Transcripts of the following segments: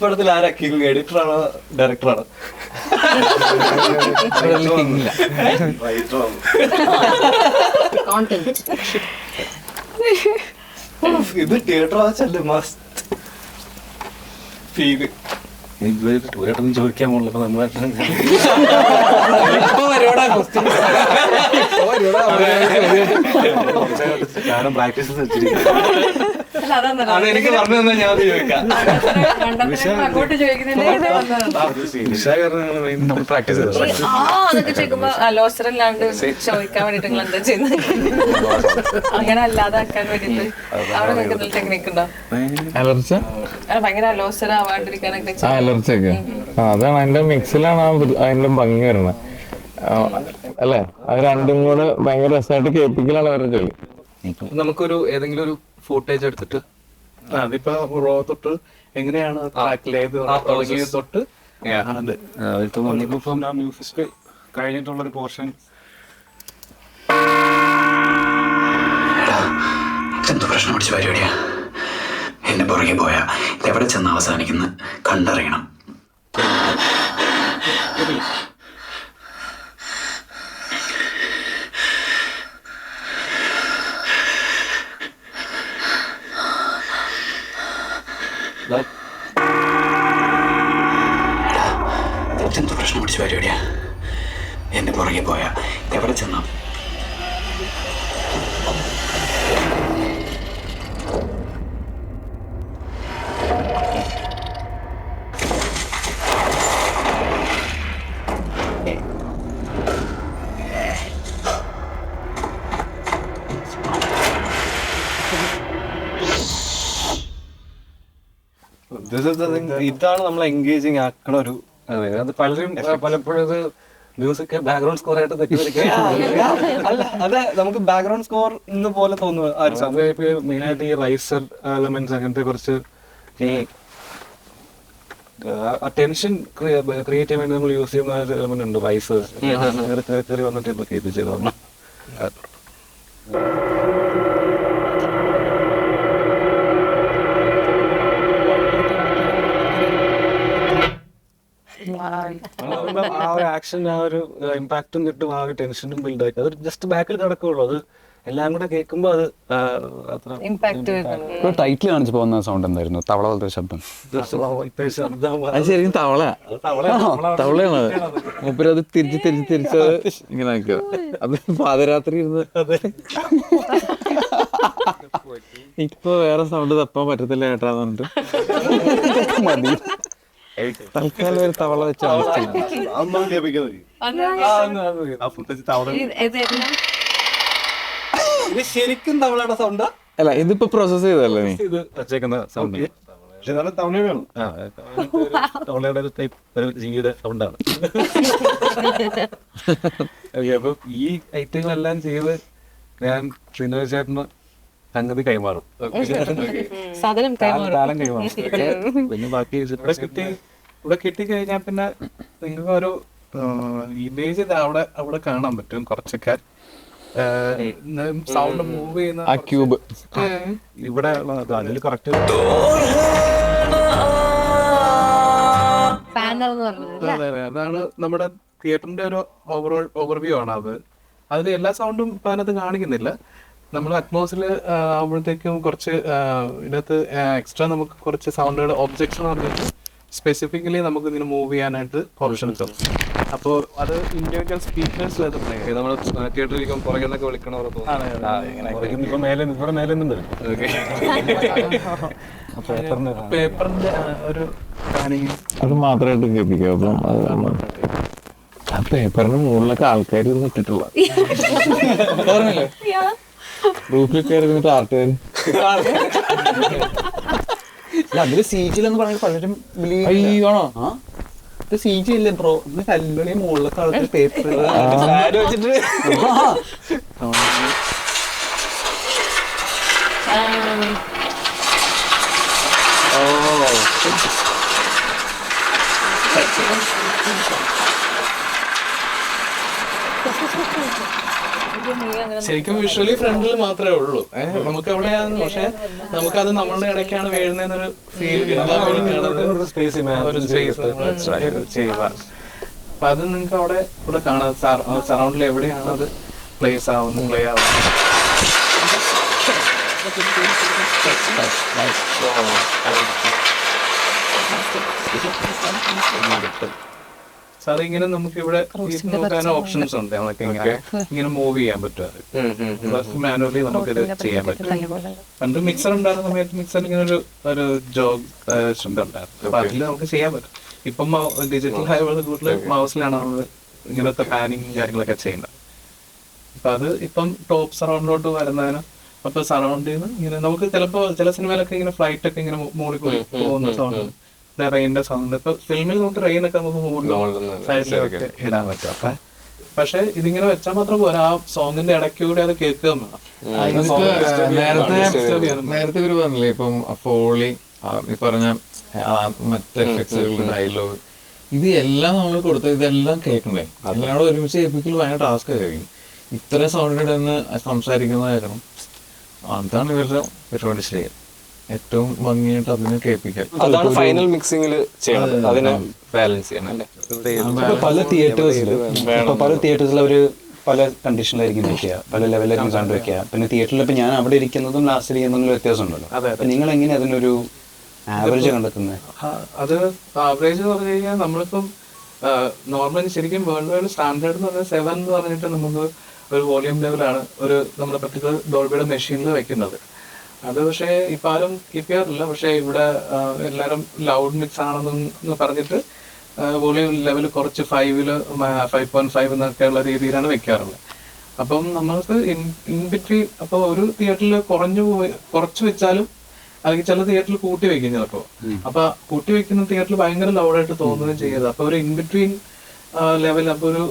പടത്തിൽ ആരാ കിങ്? എഡിറ്ററാണോ ഡയറക്ടറാണോ? ഇത് തിയേറ്റർ വാച്ചല്ലേ മസ്റ്റ് ഫീല്. ടൂരായിട്ടൊന്നും ചോദിക്കാൻ പോകുള്ളൂ. പ്രാക്ടീസ് എനിക്ക് പറഞ്ഞു തന്നെ ഞാൻ ചോദിക്കാം. പ്രാക്ടീസ് അലോസരല്ലാണ്ട് ചോദിക്കാൻ വേണ്ടിട്ട് നിങ്ങൾ എന്താ ചെയ്യുന്നത്? അങ്ങനെ അല്ലാതാക്കാൻ വേണ്ടിട്ട് അവിടെ നിൽക്കുന്ന ടെക്നിക്ക് ഉണ്ടോ? അലർച്ച ഭയങ്കര അലോസര ആവാണ്ടിരിക്കാനൊക്കെ അലർച്ചയൊക്കെ അതാണ് അതിന്റെ മിക്സിലാണ് അതിന്റെ ഭംഗി വരുന്നത് അല്ലേ? അത് രണ്ടും കൂടെ ഭയങ്കര രസമായിട്ട് കേൾപ്പിക്കലാണ് അവരുടെ ജോലി. നമുക്കൊരു ഏതെങ്കിലും ഒരു ഫൂട്ടേജ് എടുത്തിട്ട് അതിപ്പോ റോ തൊട്ട് എങ്ങനെയാണ് തൊട്ട് മ്യൂസിക് കഴിഞ്ഞിട്ടുള്ളൊരു പോർഷൻ. എന്ത് പ്രശ്നം പിടിച്ച പരിപാടിയാ? എന്റെ പുറകെ പോയാ എവിടെ ചെന്ന് അവസാനിക്കുന്ന കണ്ടറിയണം. എന്ത് പ്രശ്നം പിടിച്ച പരിപാടിയാ? എന്റെ പുറകെ പോയാ എവിടെ ചെന്നാ ഇതാണ് നമ്മൾ എൻഗേജിങ് ആക്കണ ഒരു. അതെ, അത് പലപ്പോഴും മ്യൂസിക് ബാക്ക്ഗ്രൗണ്ട് സ്കോർ ആയിട്ട് തെറ്റിദ്ധരിക്കാൻ. അല്ല, അതെ, നമുക്ക് ബാക്ക്ഗ്രൗണ്ട് സ്കോർ ഇന്ന് പോലെ തോന്നുന്നു. മെയിനായിട്ട് ഈ റൈസർ എലമെന്റ്സ് അങ്ങനത്തെ കുറച്ച് ഈ ടെൻഷൻ ക്രിയേറ്റ് ചെയ്യാൻ വേണ്ടി നമ്മൾ യൂസ് ചെയ്യുന്ന ഒരു എലമെന്റ് ഉണ്ട്. റൈസ് ചെറിയ വന്നിട്ട് ഇപ്പൊ കേൾപ്പിച്ചത് പറഞ്ഞു. ആ ഒരു ആക്ഷൻ, ആ ഒരു ഇമ്പാക്റ്റും കിട്ടും, ആ ഒരു ടെൻഷനും ബിൽഡ് ആയിട്ട് അത് ജസ്റ്റ് ബാക്കിൽ കിടക്കുള്ളൂ. അത് എല്ലാം കൂടെ കേൾക്കുമ്പോ അത് അത്ര ഇമ്പാക്ട്. ടൈറ്റിൽ കാണിച്ചു പോകുന്ന സൗണ്ട് എന്തായിരുന്നു? തവള പോലത്തെ ശബ്ദം. അത് ശരിക്കും തവളയാണ്. മൂപ്പര് അത് തിരിച്ച് ഇങ്ങനെ ആക്കുക. അത് പാതിരാത്രി ഇരുന്ന് ഇപ്പൊ വേറെ സൗണ്ട് തപ്പാൻ പറ്റത്തില്ല ഏട്ടാന്ന് പറഞ്ഞിട്ട് മതി. തൽക്കാലം ഒരു തവള വെച്ച് ഇത് ശരിക്കും തവളയുടെ സൗണ്ടാ? അല്ല, ഇതിപ്പോ പ്രോസസ് ചെയ്തല്ലേ നീ? ഇത് വച്ചേക്കുന്ന സൗണ്ട് തവളയുടെ ഒരു ടൈപ്പ് ഒരു ജീവിയുടെ സൗണ്ടാണ്. അപ്പൊ ഈ ഐറ്റങ്ങളെല്ലാം ചെയ്ത് ഞാൻ ശ്രീനിവാസ് ചേട്ടന് സംഗതി കൈമാറും, സാധനം കാലം കൈമാറും. പിന്നെ ബാക്കി ഇവിടെ കിട്ടിക്കഴിഞ്ഞാൽ പിന്നെ നിങ്ങൾക്ക് ഒരു ഇമേജ് അവിടെ കാണാൻ പറ്റും. കുറച്ചൊക്കെ സൗണ്ട് മൂവ് ചെയ്യുന്ന ആ ക്യൂബ് ഇവിടെ അതിൽ കറക്റ്റ് അതാണ് നമ്മുടെ തിയേറ്ററിന്റെ ഒരു ഓവർവ്യൂ ആണ് അത്. അതിൽ എല്ലാ സൗണ്ടും ഇപ്പൊ അതിനകത്ത് കാണിക്കുന്നില്ല. നമ്മൾ അറ്റ്മോസിൽ ആകുമ്പോഴത്തേക്കും കുറച്ച് ഇതിനകത്ത് എക്സ്ട്രാ നമുക്ക് കുറച്ച് സൗണ്ടുകൾ ഒബ്ജക്ട്സ് എന്ന് പറഞ്ഞിട്ട് സ്പെസിഫിക്കലി നമുക്ക് ഇതിന് മൂവ് ചെയ്യാനായിട്ട് ഓപ്ഷൻസ് ഉണ്ട്. അപ്പോൾ അത് ഇൻഡിവിജ്വൽ സ്പീക്കേഴ്സ് നമ്മൾ തിയേറ്ററിൽ പുറകെ നിന്നൊക്കെ വിളിക്കണവർ പേപ്പറിന്റെ ഒരു അത് മാത്രമായിട്ട് കേൾപ്പിക്കാം. അപ്പം അത് ആ പേപ്പറിന് മുകളിലൊക്കെ ആൾക്കാർ ഇട്ടിട്ടുള്ള റൂഫിൽ കയറി നിന്നിട്ട് ആർട്ടുകാർ അതില് സീജിലെന്ന് പറഞ്ഞ പലരും അയ്യോണോ ഇത് സീജി ഇല്ലേ ബ്രോ? കല്ലുകളി മുകളിലൊക്കെ ആൾക്കാർ പേപ്പർ വെച്ചിട്ട് ശരിക്കും വിഷ്വലി ഫ്രണ്ടിൽ മാത്രമേ ഉള്ളൂ. നമുക്ക് എവിടെയാണ്, പക്ഷെ നമുക്കത് നമ്മളുടെ ഇടയ്ക്കാണ് വീഴുന്നൊരു ഫീൽ ഒരു സ്പേസ് ചെയ്യുക. അപ്പൊ അത് നിങ്ങൾക്ക് അവിടെ ഇവിടെ കാണാം. സറൗണ്ടിൽ എവിടെയാണ് അത് പ്ലേ ആവുന്നത്. സാർ ഇങ്ങനെ നമുക്ക് ഇവിടെ നോക്കാൻ ഓപ്ഷൻസ് ഉണ്ട്. നമുക്ക് ഇങ്ങനെ മൂവ് ചെയ്യാൻ പറ്റും. മാനുവലി നമുക്കിത് ചെയ്യാൻ പറ്റും. പണ്ട് മിക്സർ ഉണ്ടായിരുന്ന സമയത്ത് മിക്സർ ഇങ്ങനെ ഒരു ജോഗ് ഉണ്ടായിരുന്നു. അപ്പൊ അതിൽ നമുക്ക് ചെയ്യാൻ പറ്റും. ഇപ്പം ഡിജിറ്റൽ ഹൈവേഡ് കൂടുതൽ മൗസിലാണ് നമ്മൾ ഇങ്ങനത്തെ പാനിങ് കാര്യങ്ങളൊക്കെ ചെയ്യുന്നത്. അപ്പൊ അത് ഇപ്പം ടോപ്പ് സറൗണ്ടിലോട്ട് വരുന്നതിന് അപ്പൊ സറൗണ്ടിൽ നിന്ന് ഇങ്ങനെ നമുക്ക് ചിലപ്പോ ചില സിനിമയിലൊക്കെ ഇങ്ങനെ ഫ്ലൈറ്റ് ഒക്കെ ഇങ്ങനെ മുകളിൽ പോകുന്ന സൗണ്ട്, റെയിന്റെ സൗണ്ട്. ഇപ്പൊ ഫിലിമിൽ നമുക്ക് റെയിൻ ഒക്കെ നമുക്ക് സൈഡിലൊക്കെ ഇടാൻ പറ്റും. അപ്പൊ പക്ഷെ ഇതിങ്ങനെ വെച്ചാൽ മാത്രം പോരാ, ആ സോങ്ങിന്റെ ഇടയ്ക്കൂടെ അത് കേൾക്കുകയും നേരത്തെ ഇവര് പറഞ്ഞില്ലേ ഇപ്പം ഫോളി ഈ പറഞ്ഞ മറ്റേ എഫക്ട്സുകളുടെ ഡയലോഗ് ഇത് എല്ലാം നമ്മൾ കൊടുത്ത ഇതെല്ലാം കേൾക്കണ്ടേ? അതെല്ലാം കൂടെ ഒരുമിച്ച് കേൾപ്പിക്കൽ ഭയങ്കര ടാസ്ക് ആയിരിക്കും. ഇത്ര സൗണ്ടിന്റെ ഒന്ന് സംസാരിക്കുന്നതായിരുന്നു. അതാണ് ഇവരുടെ പരിപാടി ശരി. ഏറ്റവും ഭംഗിയായിട്ട് അതിനെ കേൾപ്പിക്കാൻ. അതാണ് ഫൈനൽ മിക്സിംഗിൽ ചെയ്യണത്, അതിനെ ബാലൻസ് ചെയ്യണം അല്ലേ? പല തിയേറ്റേഴ്സിൽ അവര് പല കണ്ടീഷനിലായിരിക്കും വെക്കുക, പല ലെവലിലായിരിക്കും സൗണ്ട് വെക്കുക. പിന്നെ തിയേറ്ററിൽ ഇപ്പൊ ഞാൻ അവിടെ ഇരിക്കുന്നതും ലാസ്റ്റ് ഇരിക്കുന്നതും വ്യത്യാസം ഉണ്ടല്ലോ. നിങ്ങൾ എങ്ങനെ അതിനൊരു ആവറേജ് കണ്ടെത്തുന്നത്? അത് ആവറേജ് എന്ന് പറഞ്ഞു കഴിഞ്ഞാൽ നമ്മളിപ്പം നോർമലി ശരിക്കും വേൾഡ് വൈഡ് സ്റ്റാൻഡേർഡ് എന്ന് പറഞ്ഞാൽ 7 എന്ന് പറഞ്ഞിട്ട് നമുക്ക് ഒരു വോളിയം ലെവലാണ് ഒരു നമ്മുടെ പർട്ടിക്കുലർ ഡോൾബിയുടെ മെഷീനിൽ വെക്കുന്നത്. അത് പക്ഷേ ഇപ്പം ആരും കീപ്പ് ചെയ്യാറില്ല. പക്ഷേ ഇവിടെ എല്ലാവരും ലൗഡ് മിക്സ് ആണെന്ന് പറഞ്ഞിട്ട് വോളിയം ലെവൽ കുറച്ച് 5.5 എന്നൊക്കെയുള്ള രീതിയിലാണ് വെക്കാറുള്ളത്. അപ്പം നമ്മൾക്ക് ഇൻ ബിറ്റ്വീൻ അപ്പോൾ ഒരു തിയേറ്ററിൽ കുറച്ച് വെച്ചാലും അല്ലെങ്കിൽ ചില തിയേറ്ററിൽ കൂട്ടി വെക്കും ചിലപ്പോൾ. അപ്പൊ കൂട്ടി വെക്കുന്ന തിയേറ്ററിൽ ഭയങ്കര ലൗഡായിട്ട് തോന്നുകയും ചെയ്യരുത്. അപ്പൊ ഒരു ഇൻ ബിറ്റ്വീൻ ലെവൽ അപ്പൊ ഒരു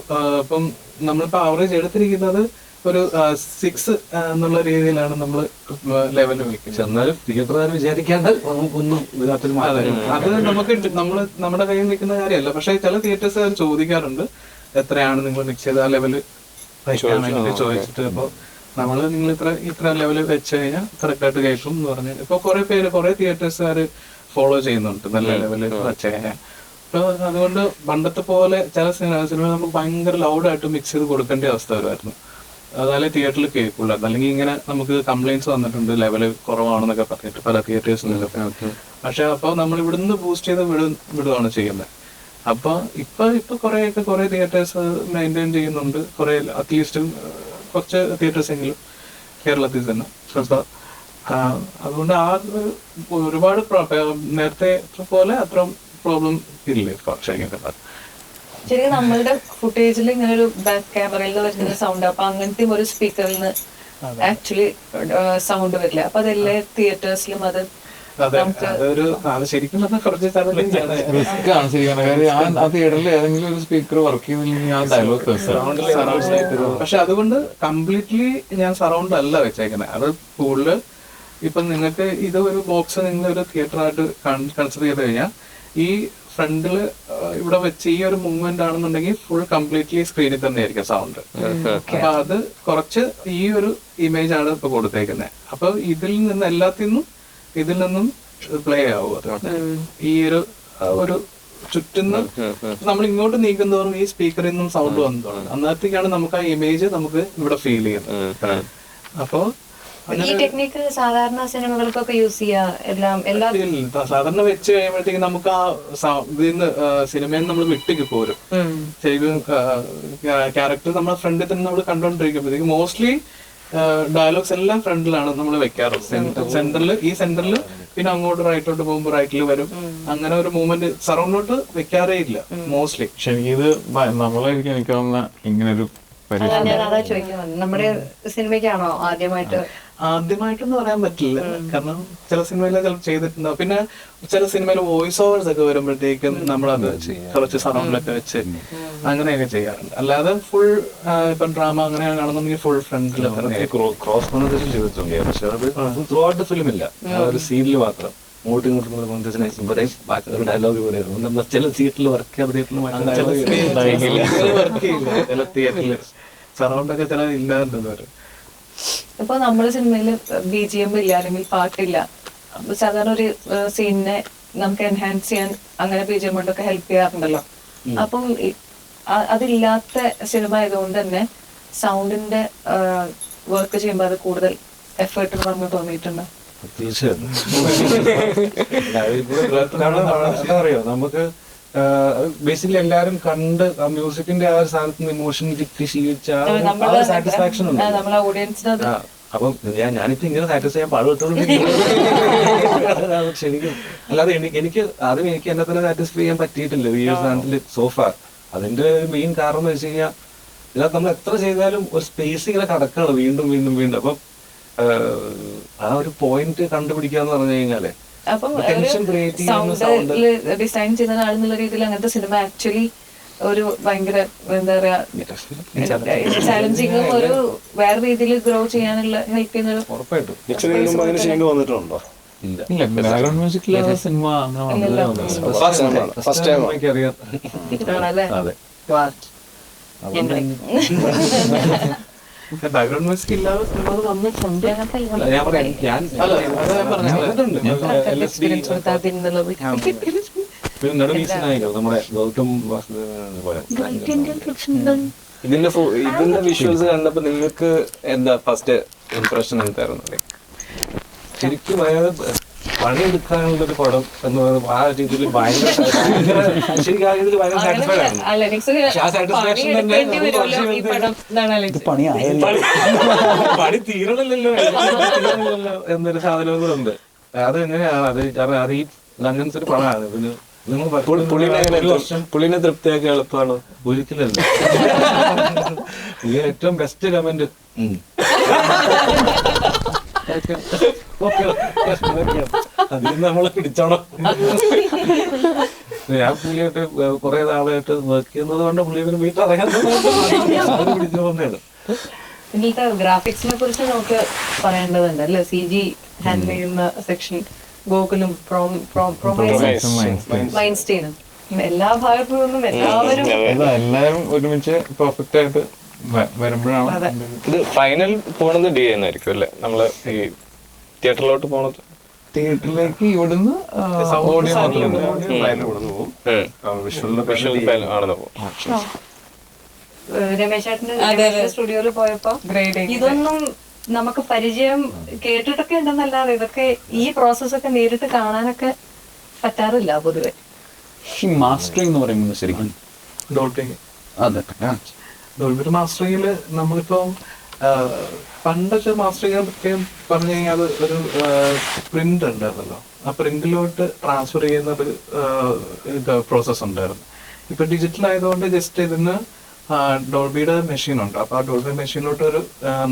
ഇപ്പം നമ്മളിപ്പോ ആവറേജ് എടുത്തിരിക്കുന്നത് ഒരു 6 എന്നുള്ള രീതിയിലാണ് നമ്മൾ ലെവൽ വെക്കുന്നത്. എന്നാലും തിയേറ്ററുകാർ വിചാരിക്കാണ്ട് ഒന്നും അത് നമുക്ക് നമ്മുടെ കയ്യിൽ നിൽക്കുന്ന കാര്യമല്ല. പക്ഷെ ചില തിയേറ്റേഴ്സ് ചോദിക്കാറുണ്ട് എത്രയാണ് നിങ്ങൾ മിക്സ് ചെയ്ത ആ ലെവല് ചോദിച്ചിട്ട്. അപ്പൊ നമ്മള് നിങ്ങൾ ഇത്ര ലെവല് വെച്ച് കഴിഞ്ഞാൽ കറക്റ്റ് ആയിട്ട് കേൾക്കും എന്ന് പറഞ്ഞു. ഇപ്പൊ കുറെ തിയേറ്റേഴ്സുകാര് ഫോളോ ചെയ്യുന്നുണ്ട് നല്ല ലെവല് വെച്ച് കഴിഞ്ഞാൽ. അപ്പൊ അതുകൊണ്ട് പണ്ടത്തെ പോലെ ചില സിനിമ നമുക്ക് ഭയങ്കര ലൗഡായിട്ട് മിക്സ് ചെയ്ത് കൊടുക്കേണ്ട അവസ്ഥ വരുമായിരുന്നു. അതായത് തിയേറ്ററിൽ കേൾക്കുള്ളൂ. അല്ലെങ്കിൽ ഇങ്ങനെ നമുക്ക് കംപ്ലൈന്റ്സ് വന്നിട്ടുണ്ട് ലെവല് കുറവാണെന്നൊക്കെ പറഞ്ഞിട്ട് പല തിയേറ്റേഴ്സിനൊക്കെ. പക്ഷെ അപ്പൊ നമ്മൾ ഇവിടുന്ന് ബൂസ്റ്റ് ചെയ്ത് വിടുകയാണ് ചെയ്യുന്നത്. അപ്പൊ കുറെ തിയേറ്റേഴ്സ് മെയിൻറ്റെയിൻ ചെയ്യുന്നുണ്ട്. കുറെ അറ്റ്ലീസ്റ്റ് കുറച്ച് തിയേറ്റേഴ്സ് എങ്കിലും കേരളത്തിൽ തന്നെ. അതുകൊണ്ട് ആ ഒരുപാട് നേരത്തെ പോലെ അത്ര പ്രോബ്ലം ഇല്ല. ശരിക്കും നമ്മളുടെ ഫുട്ടേജിൽ ഇങ്ങനെ ഒരു ബാക്ക് ക്യാമറയിൽ വരുന്ന സൗണ്ട്, അപ്പൊ അങ്ങനത്തെ ഒരു സ്പീക്കറിൽ നിന്ന് ആക്ച്വലി സൗണ്ട് വരില്ല. അപ്പൊ അതെല്ലാ തിയേറ്റേഴ്സിലും അത് ശരിക്കും കുറച്ച് റിസ്ക് ആണ് ശരിക്കും. കാര്യം ആ തിയേറ്ററിൽ ഏതെങ്കിലും ഒരു സ്പീക്കർ വർക്ക് ചെയ്യുന്നില്ലെങ്കിൽ ആ ഡയലോഗ്. പക്ഷെ അതുകൊണ്ട് കംപ്ലീറ്റ്ലി ഞാൻ സറൗണ്ട് അല്ല വെച്ചേക്കുന്നത്. അത് കൂടുതൽ ഇപ്പൊ നിങ്ങൾക്ക് ഇത് ഒരു ബോക്സ് നിങ്ങൾ ഒരു തിയേറ്ററായിട്ട് കൺസിഡർ ചെയ്ത് കഴിഞ്ഞാൽ ഈ ഫ്രണ്ടില് ഇവിടെ വെച്ച് ഈ ഒരു മൂവ്മെന്റ് ആണെന്നുണ്ടെങ്കിൽ ഫുൾ കംപ്ലീറ്റ്ലി സ്ക്രീനിൽ തന്നെ ആയിരിക്കും സൗണ്ട്. അപ്പൊ അത് കുറച്ച് ഈ ഒരു ഇമേജ് ആണ് ഇപ്പൊ കൊടുത്തേക്കുന്നത്. അപ്പൊ ഇതിൽ നിന്നും പ്ലേ ആവും. അതുകൊണ്ട് ഈ ഒരു ചുറ്റുന്ന നമ്മൾ ഇങ്ങോട്ട് നീക്കുന്നതോറും ഈ സ്പീക്കറിൽ നിന്നും സൗണ്ട് വന്നു തുടങ്ങും. അന്നേരത്തേക്കാണ് നമുക്ക് ആ ഇമേജ് നമുക്ക് ഇവിടെ ഫീൽ ചെയ്യുന്നത്. അപ്പൊ ഈ ടെക്നിക്ക് സാധാരണ സിനിമകൾക്കൊക്കെ യൂസ് ചെയ്യാം. സാധാരണ വെച്ച് കഴിയുമ്പോഴത്തേക്ക് നമുക്ക് ആ ഇതിന്ന് സിനിമയിൽ നമ്മൾ വിട്ടേക്ക് പോരും. ശരിക്കും ക്യാരക്ടർ നമ്മളെ ഫ്രണ്ടിൽ തന്നെ നമ്മൾ കണ്ടോണ്ടിരിക്കുമ്പോഴത്തേക്ക് മോസ്റ്റ്ലി ഡയലോഗ്സ് എല്ലാം ഫ്രണ്ടിലാണ് നമ്മൾ വെക്കാറുള്ളത്. സെന്ററിൽ പിന്നെ അങ്ങോട്ട് റൈറ്റോട്ട് പോകുമ്പോൾ റൈറ്റിൽ വരും. അങ്ങനെ ഒരു മൂവ്മെന്റ് സറൗണ്ടിലോട്ട് വെക്കാറേ ഇല്ല മോസ്റ്റ്ലി. ഇത് നമ്മളായിരിക്കും എനിക്ക് തോന്നുന്ന ഇങ്ങനൊരു നമ്മുടെ സിനിമയ്ക്കാണോ ആദ്യമായിട്ടൊന്നും പറയാൻ പറ്റില്ല. കാരണം ചില സിനിമയിലൊക്കെ ചെയ്തിട്ടുണ്ടാവും. പിന്നെ ചില സിനിമയിൽ വോയിസ് ഓവേഴ്സ് ഒക്കെ വരുമ്പോഴത്തേക്കും നമ്മളത് കുറച്ച് സറൗണ്ടിലൊക്കെ വെച്ച് അങ്ങനെയൊക്കെ ചെയ്യാറുണ്ട്. അല്ലാതെ ഫുൾ ഇപ്പം ഡ്രാമ അങ്ങനെയാണെന്നുണ്ടെങ്കിൽ ഫുൾ ഫ്രണ്ടിൽ ക്രോസ് കോൺവെർസേഷൻ ചെയ്തിട്ടുണ്ട്. പക്ഷെ അത് ത്രൂ ഔട്ട് ഫിലിമില്ല, ഒരു സീനിൽ മാത്രം അങ്ങോട്ടും ഇങ്ങോട്ടും ഡയലോഗ് പോലെ ചില തിയേറ്ററിൽ വർക്ക് വർക്ക് ചെയ്യില്ല ചില തിയേറ്ററിൽ. സറൗണ്ടൊക്കെ ചില ഇല്ലാന്നുണ്ട് വരെ. ഇപ്പൊ നമ്മുടെ സിനിമയില് BGM ഇല്ല അല്ലെങ്കിൽ പാട്ടില്ല. അപ്പൊ സാധാരണ ഒരു സീനിനെ നമുക്ക് എൻഹാൻസ് ചെയ്യാൻ അങ്ങനെ BGM കൊണ്ടൊക്കെ ഹെൽപ്പ് ചെയ്യാറുണ്ടല്ലോ. അപ്പം അതില്ലാത്ത സിനിമ ആയതുകൊണ്ട് തന്നെ സൗണ്ടിന്റെ വർക്ക് ചെയ്യുമ്പോൾ അത് കൂടുതൽ എഫേർട്ട് നമുക്ക് തോന്നിയിട്ടുണ്ട്. തീർച്ചയായിട്ടും. എന്താ അറിയോ, നമുക്ക് ബേസിക്കലി എല്ലാരും കണ്ട് ആ മ്യൂസിക്കിന്റെ ആ ഒരു സാധനത്തിന് ഇമോഷൻ കിട്ടി ശീലിച്ച സാറ്റിസ്ഫാക്ഷൻ ഉണ്ട്. നമ്മളെ ഓഡിയൻസിന് അപ്പം ഞാനിപ്പോ ഇങ്ങനെ സാറ്റിസ്ഫൈ ചെയ്യാൻ പാടുപെട്ടോളൂ. ശരിക്കും അല്ലാതെ എനിക്ക് എന്നെ തന്നെ സാറ്റിസ്ഫൈ ചെയ്യാൻ പറ്റിയിട്ടില്ല ഈ ഒരു സാധനത്തില് സോഫാർ. അതിന്റെ മെയിൻ കാരണം എന്ന് വെച്ച് കഴിഞ്ഞാൽ ഇതിനകത്ത് നമ്മൾ എത്ര ചെയ്താലും ഒരു സ്പേസ് ഇങ്ങനെ കടക്കാണ് വീണ്ടും വീണ്ടും വീണ്ടും. അപ്പം ആ ഒരു പോയിന്റ് കണ്ടുപിടിക്കാന്ന് പറഞ്ഞു കഴിഞ്ഞാല് ടെൻഷൻ ക്രിയേറ്റ് ചെയ്യുന്ന സൗണ്ട് ഡിസൈൻ ചെയ്യുന്ന ആളെന്നുള്ള രീതിയിൽ അങ്ങനത്തെ സിനിമ ആക്ച്വലി ഒരു ഭയങ്കര എന്താ പറയാ ചാലഞ്ചിങ്ങും ഒരു വേറെ രീതിയിൽ ഗ്രോ ചെയ്യാനുള്ള ഹെൽപ്പ് ചെയ്യുന്ന ഒരു ഉറപ്പായിട്ടും. അങ്ങനെ ചെയ്യേണ്ടി വന്നിട്ടുണ്ടോ? ഇല്ല, ബാക്ക്ഗ്രൗണ്ട് മ്യൂസിക്കിലെ സിനിമ അങ്ങനെ ഫസ്റ്റ് ടൈം അറിയാം. ആണല്ലേ. അതെ. ബാക്ക്ഗ്രൗണ്ട് മ്യൂസിക് ഇല്ലാതെ സിനിമ വന്നിട്ടുണ്ട്. ഞാൻ പറയാം, ഞാൻ പിന്നെ നെടുവീശനായില്ലോ നമ്മുടെ ഗൗതം വാസുദേവൻ പോലെ. ഇതിന്റെ വിഷ്വൽസ് കണ്ടപ്പോ നിങ്ങൾക്ക് എന്താ ഫസ്റ്റ് ഇംപ്രഷൻ എന്തായിരുന്നു? ശരിക്കും അയാൾ പണിയെടുക്കാനുള്ള ഒരു പടം എന്ന് പറയുന്നത് ആ രീതിയിൽ ഭയങ്കര ശരിക്കും ആ രീതിയിൽ ഭയങ്കര സാറ്റിസ്ഫൈഡ് ആണ്. ആ സാറ്റിസ്ഫാക്ഷൻ തന്നെ പണി തീരണല്ലോ എന്നൊരു സാധനം കൂടെ ഉണ്ട്. അത് എങ്ങനെയാണ് അത് കാരണം അത് ഈ അങ്ങനത്തെ ഒരു പടമാണ്. പിന്നെ നിങ്ങൾ പുള്ളിനെ തൃപ്തിയാക്കി എളുപ്പമാണ്? ഒരിക്കലല്ല. ഈ ഏറ്റവും ബെസ്റ്റ് കമന്റ് അതിന് നമ്മളെ പിടിച്ചോണം. ഞാൻ പുള്ളിയായിട്ട് കുറെ നാളായിട്ട് വർക്ക് ചെയ്യുന്നത് കൊണ്ട് പുള്ളി വീട്ടിൽ അറിയാൻ പിടിച്ചു പോകുന്നതാണ്. ഇതിലത്തെ ഗ്രാഫിക്സിനെ കുറിച്ച് നമുക്ക് പറയേണ്ടതുണ്ട് അല്ലെ. CG ഹാൻഡിൽ ചെയ്യുന്ന സെക്ഷൻ ഗോകുലും മൈൻസ്റ്റീനും എല്ലാ ഭാഗത്തു നിന്നും എല്ലാവരും ഒരുമിച്ച് പെർഫെക്റ്റ് ആയിട്ട് വരുമ്പോഴാണ് ഇത് ഫൈനൽ പോണത് DA എന്നായിരിക്കും അല്ലേ? നമ്മള് ഈ തിയേറ്ററിലോട്ട് പോണത് തിയേറ്ററിലേക്ക് ഇവിടുന്ന് ഓഡിയോ ആണെന്ന് പോകും. രമേശേട്ടന്റെ സ്റ്റുഡിയോയിൽ പോയപ്പോ ഇതൊന്നും നമുക്ക് പരിചയം കേട്ടിട്ടൊക്കെ ഉണ്ടെന്നല്ലാതെ ഇതൊക്കെ ഈ പ്രോസസ്സൊക്കെ നേരിട്ട് കാണാനൊക്കെ പറ്റാറില്ല പൊതുവെ. ഈ മാസ്റ്ററിംഗ് എന്ന് പറയുന്നത് ശരിക്കും ഡോൾബി അതെ ഡോൾബി മാസ്റ്ററിംഗില് നമ്മളിപ്പം പണ്ടൊക്കെ മാസ്റ്ററിംഗ് ഒക്കെ പറഞ്ഞു കഴിഞ്ഞാൽ അത് ഒരു പ്രിന്റ് ഉണ്ടായിരുന്നല്ലോ. ആ പ്രിന്റിലോട്ട് ട്രാൻസ്ഫർ ചെയ്യുന്ന ഒരു പ്രോസസ് ഉണ്ടായിരുന്നു. ഇപ്പൊ ഡിജിറ്റൽ ആയതുകൊണ്ട് ജസ്റ്റ് ഇതിന് ഡോൾബിയുടെ മെഷീൻ ഉണ്ട്. അപ്പൊ ആ ഡോൾബി മെഷീനിലോട്ട് ഒരു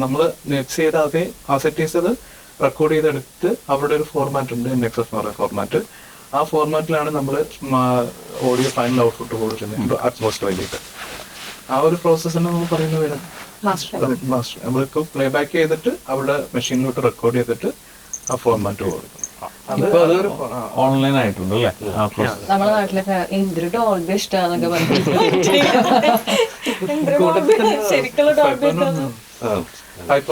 നമ്മൾ മിക്സ് ചെയ്ത് അതേ ആ സെറ്റ് ചെയ്ത് റെക്കോർഡ് ചെയ്തെടുത്ത് അവിടെ ഒരു ഫോർമാറ്റ് ഉണ്ട്, NXF എന്ന് പറയുന്ന ഫോർമാറ്റ്. ആ ഫോർമാറ്റിലാണ് നമ്മൾ ഓഡിയോ ഫൈനൽ ഔട്ട്പുട്ട് കൊടുക്കുന്നത് അറ്റ്മോസ്റ്റ് വേണ്ടിയിട്ട്. ആ ഒരു പ്രോസസ്സിനെ നമ്മൾ പറയുന്നത് വേണം മാസ്റ്റർ. നമ്മളിപ്പോ പ്ലേ ബാക്ക് ചെയ്തിട്ട് അവിടെ മെഷീനിലോട്ട് റെക്കോർഡ് ചെയ്തിട്ട് ആ ഫോർമാറ്റ് കൊടുക്കും. ഓൺലൈൻ ആയിട്ടുണ്ട് അല്ലേ? നമ്മുടെ നാട്ടിലൊക്കെ എന്തൊരു ഡോൾബി ഇഷ്ടാന്നൊക്കെ പറഞ്ഞു. ഫൈവ്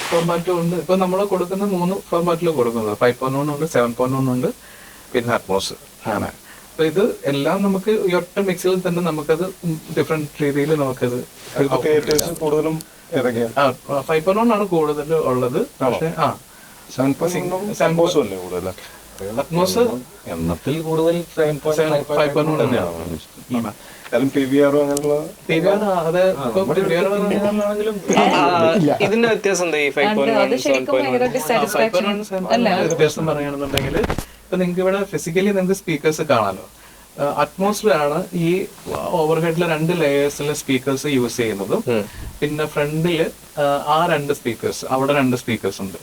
ഫോർമാറ്റും ഉണ്ട്. ഇപ്പൊ നമ്മൾ കൊടുക്കുന്ന 3 ഫോർമാറ്റിലും കൊടുക്കുന്നത് 5.1 ഉണ്ട്, 7.1 ഉണ്ട്, പിന്നെ അറ്റ്മോസ് ആണ്. അപ്പൊ ഇത് എല്ലാം നമുക്ക് ഈ ഒറ്റ മിക്സിൽ തന്നെ നമുക്കത് ഡിഫറെന്റ് രീതിയിൽ നമുക്കത് കൂടുതലും 5.1 ആണ് കൂടുതൽ ഉള്ളത്. പക്ഷെ അറ്റ്മോസ് എണ്ണത്തിൽ കൂടുതൽ 5.1 തന്നെയാണ്. ഇതിന്റെ വ്യത്യാസം എന്താ? ഈ വ്യത്യാസം പറയുകയാണെന്നുണ്ടെങ്കിൽ ഇപ്പൊ നിങ്ങൾക്ക് ഇവിടെ ഫിസിക്കലി നിങ്ങൾക്ക് സ്പീക്കേഴ്സ് കാണാലോ. അറ്റ്മോസ്ഫിയറാണ് ഈ ഓവർഹെഡിലെ 2 ലെയേഴ്സിലെ സ്പീക്കേഴ്സ് യൂസ് ചെയ്യുന്നതും പിന്നെ ഫ്രണ്ടില് ആ 2 സ്പീക്കേഴ്സ് അവിടെ 2 സ്പീക്കേഴ്സ് ഉണ്ട്.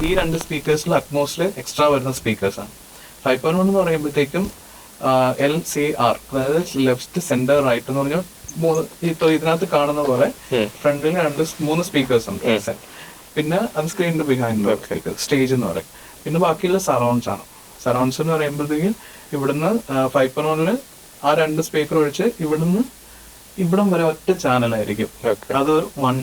ഈ 2 സ്പീക്കേഴ്സിൽ അറ്റ്മോസ്ഫിയർ എക്സ്ട്രാ വരുന്ന സ്പീക്കേഴ്സ് ആണ്. 5.1 എന്ന് പറയുമ്പോഴത്തേക്കും LCR അതായത് ലെഫ്റ്റ് സെന്റർ റൈറ്റ് എന്ന് പറഞ്ഞാൽ 3 ഇപ്പൊ ഇതിനകത്ത് കാണുന്ന പോലെ ഫ്രണ്ടിൽ 3 സ്പീക്കേഴ്സ് ഉണ്ട്. പിന്നെ അത് സ്ക്രീനിന്റെ ബിഹൈൻഡ് സ്റ്റേജ് എന്ന് പറയും. പിന്നെ ബാക്കിയുള്ള സറൗണ്ട്സ് ആണ്. സറൗണ്ട്സ് എന്ന് പറയുമ്പോഴത്തേക്കും ഇവിടുന്ന് 5.1 ആ 2 സ്പീക്കർ ഒഴിച്ച് ഇവിടുന്ന് ഇവിടം വരെ ഒറ്റ ചാനലായിരിക്കും. അത് 1.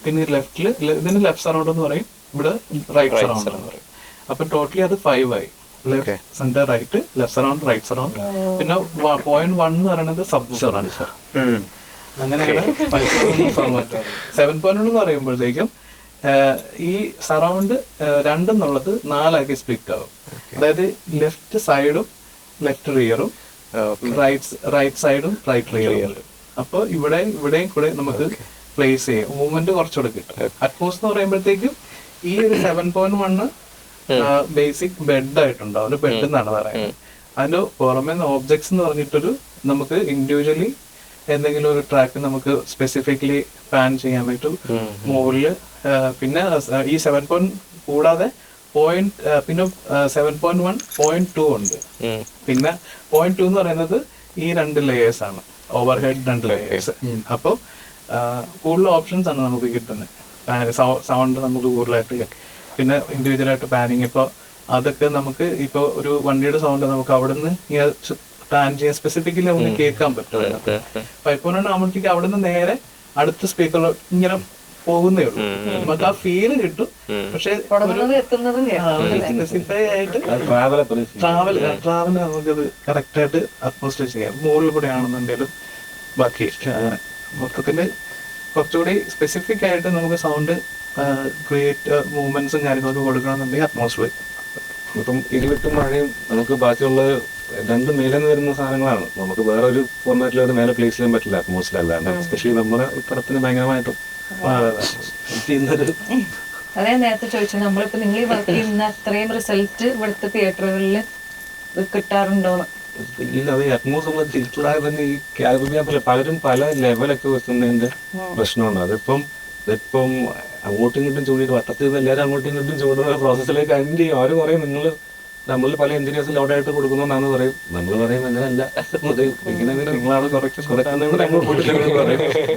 പിന്നെ ലെഫ്റ്റില് ഇതിന് ലെഫ്റ്റ് സറൗണ്ട് എന്ന് പറയും, ഇവിടെ റൈറ്റ് സറൗണ്ട് എന്ന് പറയും. അപ്പൊ ടോട്ടലി അത് 5 ആയി. Left centre right, left surround, right surround. പിന്നെ 0.1 എന്ന് പറയുന്നത് സബ് സറൗണ്ട്. അങ്ങനെയാണ് 7.1 എന്ന് പറയുമ്പോഴത്തേക്കും ഈ സറൗണ്ട് 2 എന്നുള്ളത് 4 ആക്കി സ്പ്ലിറ്റ് ആവും. അതായത് ലെഫ്റ്റ് സൈഡും ലെഫ്റ്റ് റിയറും, റൈറ്റ് സൈഡും റൈറ്റ് റിയറും. അപ്പൊ ഇവിടെയും കൂടെ നമുക്ക് പ്ലേസ് ചെയ്യാം, മൂവ്മെന്റ് കുറച്ചുകൂടെ കിട്ടും. അറ്റ്മോസ് എന്ന് പറയുമ്പോഴത്തേക്കും ഈ ഒരു 7.1 ബേസിക് ബെഡ് ആയിട്ടുണ്ടാവും. ഒരു ബെഡ് എന്നാണ് പറയുന്നത്. അതിന്റെ പുറമെ ഓബ്ജക്ട്സ് എന്ന് പറഞ്ഞിട്ടൊരു നമുക്ക് ഇൻഡിവിജ്വലി എന്തെങ്കിലും ഒരു ട്രാക്ക് നമുക്ക് സ്പെസിഫിക്കലി പ്ലാൻ ചെയ്യാൻ പറ്റും മുകളില്. പിന്നെ ഈ 7. കൂടാതെ പിന്നെ 7.1 0.2 ഉണ്ട്. പിന്നെ 0.2 എന്ന് പറയുന്നത് ഈ 2 ലേയേഴ്സ് ആണ്, ഓവർ ഹെഡ് 2 ലേയേഴ്സ്. അപ്പോൾ കൂടുതൽ ഓപ്ഷൻസ് ആണ് നമുക്ക് കിട്ടുന്നത്. സൗണ്ട് നമുക്ക് കൂടുതലായിട്ട്, പിന്നെ ഇൻഡിവിജ്വൽ ആയിട്ട് പ്ലാനിങ്. ഇപ്പോൾ അതൊക്കെ നമുക്ക് ഇപ്പോൾ ഒരു വണ്ടിയുടെ സൗണ്ട് നമുക്ക് അവിടെ നിന്ന് പ്ലാൻ ചെയ്യാൻ സ്പെസിഫിക്കലി നമുക്ക് കേൾക്കാൻ പറ്റും. 5.1 ആകുമ്പോഴത്തേക്ക് അവിടെ നിന്ന് നേരെ അടുത്ത സ്പീക്കർ ഇങ്ങനെ പോകുന്നേ ഉള്ളൂ, നമുക്ക് ആ ഫീല് കിട്ടും. പക്ഷെ സ്പെസിഫൈ ആയിട്ട് ട്രാവൽ നമുക്കത് കറക്റ്റ് ആയിട്ട് അറ്റ്മോസ്ഫിയർ ചെയ്യാം. മുകളിൽ കൂടെ ആണെന്നുണ്ടെങ്കിലും ബാക്കി മൊത്തത്തില് കുറച്ചുകൂടി സ്പെസിഫിക് ആയിട്ട് നമുക്ക് സൗണ്ട് ക്രിയേറ്റ് മൂവ്മെന്റ്സും കാര്യങ്ങളൊക്കെ കൊടുക്കണമെന്നുണ്ടെങ്കിൽ അറ്റ്മോസ്ഫിയർ. ഇപ്പം ഇരുവിട്ടും മഴയും നമുക്ക് ബാക്കിയുള്ള 2 മേലെ നിന്ന് വരുന്ന സാധനങ്ങളാണ്. നമുക്ക് വേറെ ഒരു ഫോർമാറ്റിൽ അത് മേലെ പ്ലേസ് ചെയ്യാൻ പറ്റില്ല അറ്റ്മോസ്ഫിയർ അല്ലാണ്ട്. എസ്പെഷ്യലി നമ്മുടെ പടത്തിന് ഭയങ്കരമായിട്ടും അതെ നേരത്തെ ചോദിച്ചു, നമ്മളിപ്പോ നിങ്ങൾ ഈ വർക്ക് ചെയ്യുന്ന അത്രയും റിസൾട്ട് ഇവിടുത്തെ തിയേറ്ററുകളിൽ കിട്ടാറുണ്ടോ? ഇല്ല, അത് അറ്റ്മോസ് നമ്മൾ തിയേറ്ററായ തന്നെ ഈ ക്യാബിനെ പോലെ പലരും പല ലെവലൊക്കെ വെക്കുന്നതിന്റെ പ്രശ്നമുണ്ട്. ഇതിപ്പം അങ്ങോട്ടും ഇങ്ങോട്ടും ചൂണ്ടിട്ട് വട്ടത്തിൽ നിന്ന് എല്ലാവരും അങ്ങോട്ടും ഇങ്ങോട്ടും ചൂണ്ടുന്ന പ്രോസസ്സിലേക്ക് അതിൻ്റെ ചെയ്യും. അവർ പറയും നമ്മൾ പല എഞ്ചിനീയേഴ്സ് ലോഡായിട്ട് കൊടുക്കുന്നതെന്നാണ് പറയും. നമ്മൾ പറയും അങ്ങനെയല്ല, ഇങ്ങനെ നിങ്ങളാണ്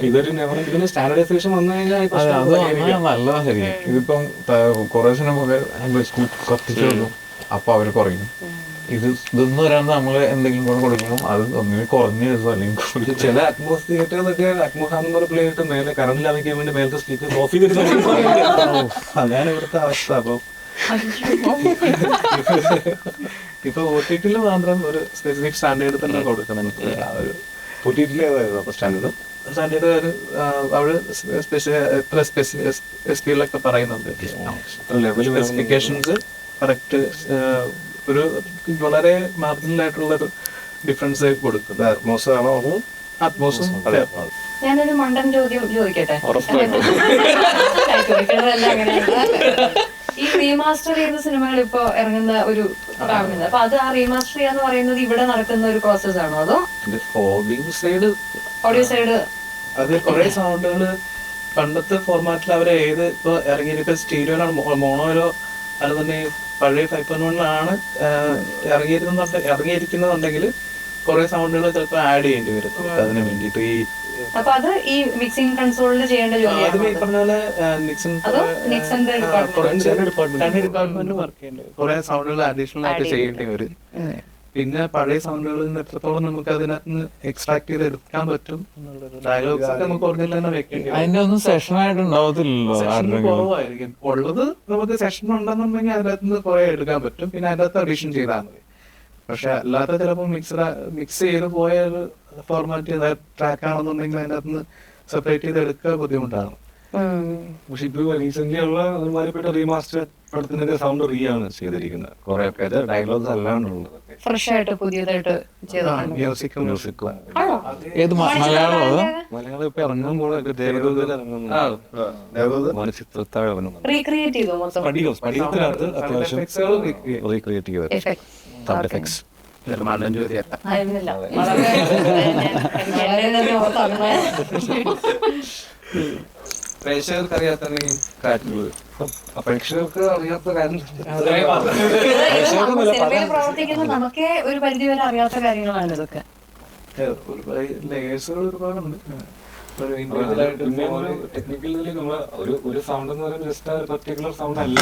ഇതൊരു ഇതിന് സ്റ്റാൻഡർഡൈസേഷൻ വന്നു കഴിഞ്ഞാൽ നല്ലതാ. ശരി, ഇതിപ്പം കുറെ നമുക്ക് കത്തിച്ചു വെക്കും, അപ്പൊ അവര് കുറയും. ഇതൊന്നും വരാണ്ട് നമ്മള് എന്തെങ്കിലും കൂടെ കൊടുക്കുമ്പോൾ അത് ഒന്നിനും കുറഞ്ഞു വരുന്നു. അല്ലെങ്കിൽ ചില അറ്റ്മോസ് തിയേറ്ററിലൊക്കെ അറ്റ്മോസ് ആണെന്ന് പ്ലേ ചെയ്തിട്ട് മേലെ കറണ്ട് ലാഭിക്കാൻ വേണ്ടി മേലത്തെ സ്പീക്കർ ഓഫ് ചെയ്തിട്ട് അതാണ് ഇവിടുത്തെ അവസ്ഥ. അപ്പം ഇപ്പൊ OTT മാത്രം ഒരു സ്പെസിഫിക് സ്റ്റാൻഡേർഡ് തന്നെ കൊടുക്കണം. സ്റ്റാൻഡേർഡ് അവിടെ സ്പെസിഫിലൊക്കെ പറയുന്നുണ്ട്. സ്പെസിഫിക്കേഷൻസ് കറക്റ്റ് ഒരു വളരെ മാർജിനൽ ആയിട്ടുള്ള ഒരു ഡിഫറൻസ് കൊടുക്കും. അറ്റ്മോസ് ആണോ അതോ അറ്റ്മോസും ഞാനൊരു മണ്ടൻ ചോദ്യം ചോദിക്കട്ടെ. ഈ റീമാസ്റ്റർ ചെയ്ത സിനിമകൾ ഇപ്പൊ ഇറങ്ങുന്ന ഒരു കാണുന്നത്, അപ്പൊ അത് ആ റീമാസ്റ്റർ ചെയ്യാന്ന് പറയുന്നത് ഇവിടെ നടക്കുന്ന ഒരു പ്രോസസ് ആണോ അതോ ഓഡിയോ സൈഡ്? അത് കുറെ സൗണ്ടുകള് പണ്ടത്തെ ഫോർമാറ്റിൽ അവരെ ഏത് ഇപ്പൊ ഇറങ്ങിയിരിക്കുന്ന സ്റ്റീരിയോയിലാണ്, മോണോയിലോ അതുതന്നെ പഴയ 5.1 ഇറങ്ങിയിരിക്കുന്നുണ്ടെങ്കിൽ കുറെ സൗണ്ടുകൾ ചിലപ്പോൾ ആഡ് ചെയ്യേണ്ടി വരും അതിന് വേണ്ടിട്ട്. അപ്പൊ അത് ഈ മിക്സിംഗ് കൺസോളിൽ ചെയ്യേണ്ട ജോലിയാണ്. ഈ പറഞ്ഞ പോലെ ഡിപ്പാർട്ട്മെന്റ് വർക്ക് ചെയ്യേണ്ടി കുറെ സൗണ്ടുകൾ അഡീഷണൽ ആയിട്ട് ചെയ്യേണ്ടി വരും. പിന്നെ പഴയ സൗണ്ടുകളിൽ നിന്ന് എത്രത്തോളം നമുക്ക് അതിനകത്ത് നിന്ന് എക്സ്ട്രാക്ട് ചെയ്ത് എടുക്കാൻ പറ്റും. ഡയലോഗ്സ് ഒക്കെ നമുക്ക് ഒറിജിനൽ തന്നെ വെക്കേണ്ടി വരും. അതിന്റെ ഒന്നും സെഷൻ ആയിട്ട് ഉണ്ടാവത്തില്ലല്ലോ, കുറവായിരിക്കും. ഉള്ളത് നമുക്ക് സെഷൻ ഉണ്ടെന്നുണ്ടെങ്കിൽ അതിനകത്ത് നിന്ന് കുറെ എടുക്കാൻ പറ്റും. പിന്നെ അതിനകത്ത് അഡീഷൻ ചെയ്താൽ മതി. പക്ഷെ അല്ലാത്ത ചിലപ്പോൾ മിക്സ് ചെയ്ത് പോയ ഒരു ഫോർമാറ്റ് ട്രാക്ക് ആണെന്നുണ്ടെങ്കിൽ അതിനകത്ത് നിന്ന് സെപ്പറേറ്റ് ചെയ്ത് എടുക്കുക ബുദ്ധിമുട്ടാണ്. പക്ഷെ ഇപ്പൊ റീസെന്റ് ഉള്ള ഒരുമാതിരിപ്പെട്ട റീമാസ്റ്റർ പടത്തിന്റെ സൗണ്ട് റീ ആണ് ചെയ്തിരിക്കുന്നത്. കുറെ ഒക്കെ ഡയലോഗ്സ് അല്ലാണ്ടുള്ളത് ഫ്രഷ് ആയിട്ട് പുതിയതായിട്ട് മ്യൂസിക്കും ഏത് മലയാളമോ മലയാളം ഇപ്പൊ ഇറങ്ങാൻ പോലെ മനസ്സിത്താഴവനും റീക്രിയേറ്റ് ചെയ്തു മൊത്തം. പഠിക്കത്തിനകത്ത് അത്യാവശ്യം റീക്രിയേറ്റ് ചെയ്ത് സൗണ്ട് എഫക്ട്സ് പ്രേക്ഷകർക്ക് അറിയാത്ത കാര്യങ്ങൾ പ്രേക്ഷകർക്ക് അറിയാത്ത കാര്യം സിനിമയിൽ പ്രവർത്തിക്കുന്ന നമുക്കേ ഒരു പരിധി വരെ അറിയാത്ത കാര്യങ്ങളാണ് ഇതൊക്കെ. ലേയേഴ്സുകൾ ഒരുപാടുണ്ട്. ടെക്നിക്കലി നമ്മൾ ഒരു സൗണ്ട് എന്ന് പറയുന്നത് ജസ്റ്റ് ഒരു പെർട്ടിക്കുലർ സൗണ്ട് അല്ല,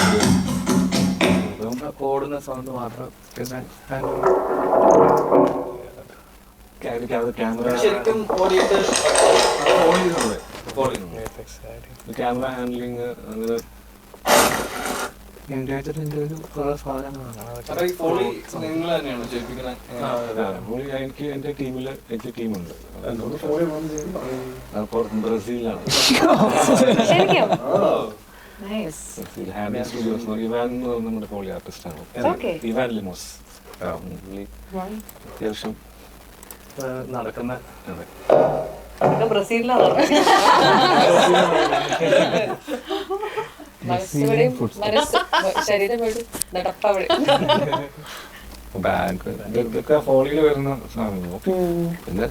ഓടുന്ന സൗണ്ട് മാത്രം. ക്യാമറ ശരിക്കും ഓടിയിട്ട് ക്യാമറ ഹാൻഡ്ലിങ് അങ്ങനെ അപ്പൊ ഈ ഫോളി നിങ്ങൾ തന്നെയാണോ ചെയ്യിപ്പിക്കുന്നത്? എനിക്ക് എന്റെ ടീമുണ്ട് ബ്രസീലാണ്. ശരിക്കും nice. Brazil handy studios Ivan എന്ന് പറഞ്ഞ നമ്മുടെ ഫോളി ആർട്ടിസ്റ്റാണ്. Okay. ഇവാൻ ലിമോസ്. പുള്ളി അത്യാവശ്യം നടക്കുന്ന അതെ. ഇതൊക്കെ ബ്രസീലിലാണ്. മനസ്സിവിടെയും ശരീരം വേണ്ടി നടപ്പവിടെ. ബാഗ് ഇതൊക്കെ ഫോളിയിൽ വരുന്ന സാധനങ്ങൾ. പിന്നെ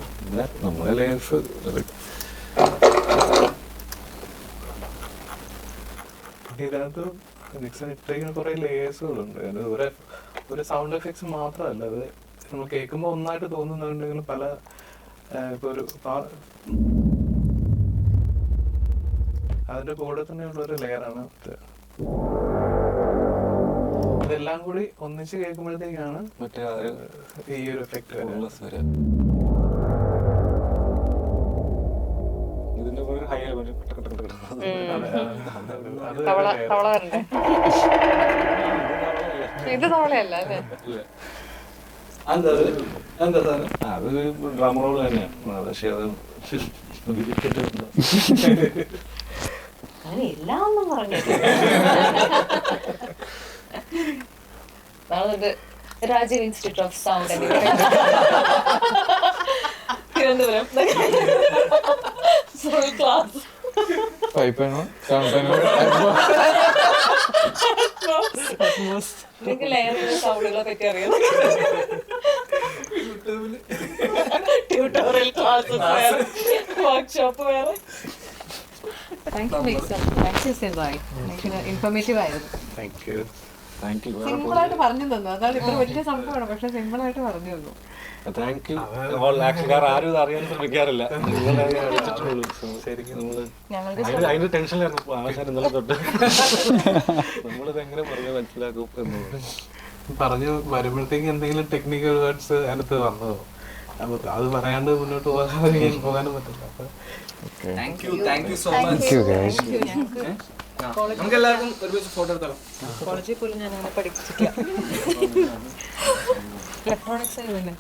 നമ്മുടെ ലേയേഴ്സ് ഇതിനകത്ത് മിക്സിന് ഇട്ടിരിക്കുന്ന കുറെ ലേയേഴ്സുകളുണ്ട്. അത് ഒരു സൗണ്ട് എഫക്ട്സ് മാത്രമല്ല, അത് നമ്മൾ കേൾക്കുമ്പോൾ ഒന്നായിട്ട് തോന്നുന്നുണ്ടെങ്കിലും പല ഇപ്പൊ ഒരു അതിന്റെ കൂടെ തന്നെയുള്ള ഒരു ലെയറാണ് ഇത്. ഇതെല്ലാം കൂടി ഒന്നിച്ച് കേൾക്കുമ്പോഴത്തേക്കാണ് മറ്റേ ഈ ഒരു എഫക്ട് വരുന്നത്. സ്വരം ഇതിന്റെ കൂടെ ഹൈ തവള വരണ്ടേ? ഇത് തവളയല്ല അല്ലേ? അത് ഡ്രമറോട് തന്നെയാണ്. പക്ഷെ അത് അങ്ങനെ എല്ലാം ഒന്നും പറഞ്ഞില്ല. Rajiv institute of sound Thiruvananthapuram full class. നിങ്ങൾക്ക് ലെയറിന്റെ സൗണ്ടുകളെ പറ്റി അറിയാം. ട്യൂട്ടോറിയൽ ക്ലാസ് വേറെ, വർക്ക്ഷോപ്പ് വേറെ. ഇൻഫോർമേറ്റീവ് ആയിരുന്നു. Thank you. സിമ്പിൾ ആയിട്ട് പറഞ്ഞു തന്നു. അതാണ് ഇത്ര വലിയ സംഭവമാണ്, പക്ഷെ സിമ്പിൾ ആയിട്ട് പറഞ്ഞു തന്നു. Thank you. ആക്ച്വലി ആരും ഇത് അറിയാൻ ശ്രമിക്കാറില്ല. ശരിക്കും നമ്മള് അതിന്റെ ടെൻഷനിലായിരുന്നു ആവശ്യം ഇന്നലെ തൊട്ട്. നമ്മളിത് എങ്ങനെ പറഞ്ഞാൽ മനസ്സിലാക്കും എന്നുള്ളത് പറഞ്ഞു വരുമ്പോഴത്തേക്ക് എന്തെങ്കിലും ടെക്നിക്കൽ വേർഡ്സ് അതിനകത്ത് വന്നതോ, അപ്പൊ അത് പറയാണ്ട് മുന്നോട്ട് പോകാനും പറ്റില്ല. അപ്പൊ താങ്ക് യു സോ മച്ച്. നമുക്ക് എല്ലാവർക്കും ഒരുമിച്ച് ഫോട്ടോ എടുത്താലോ? കോളേജിൽ പോലും ഞാൻ അങ്ങനെ പഠിച്ചിട്ടില്ല. ഇലക്ട്രോണിക്സ് ആയിരുന്നു.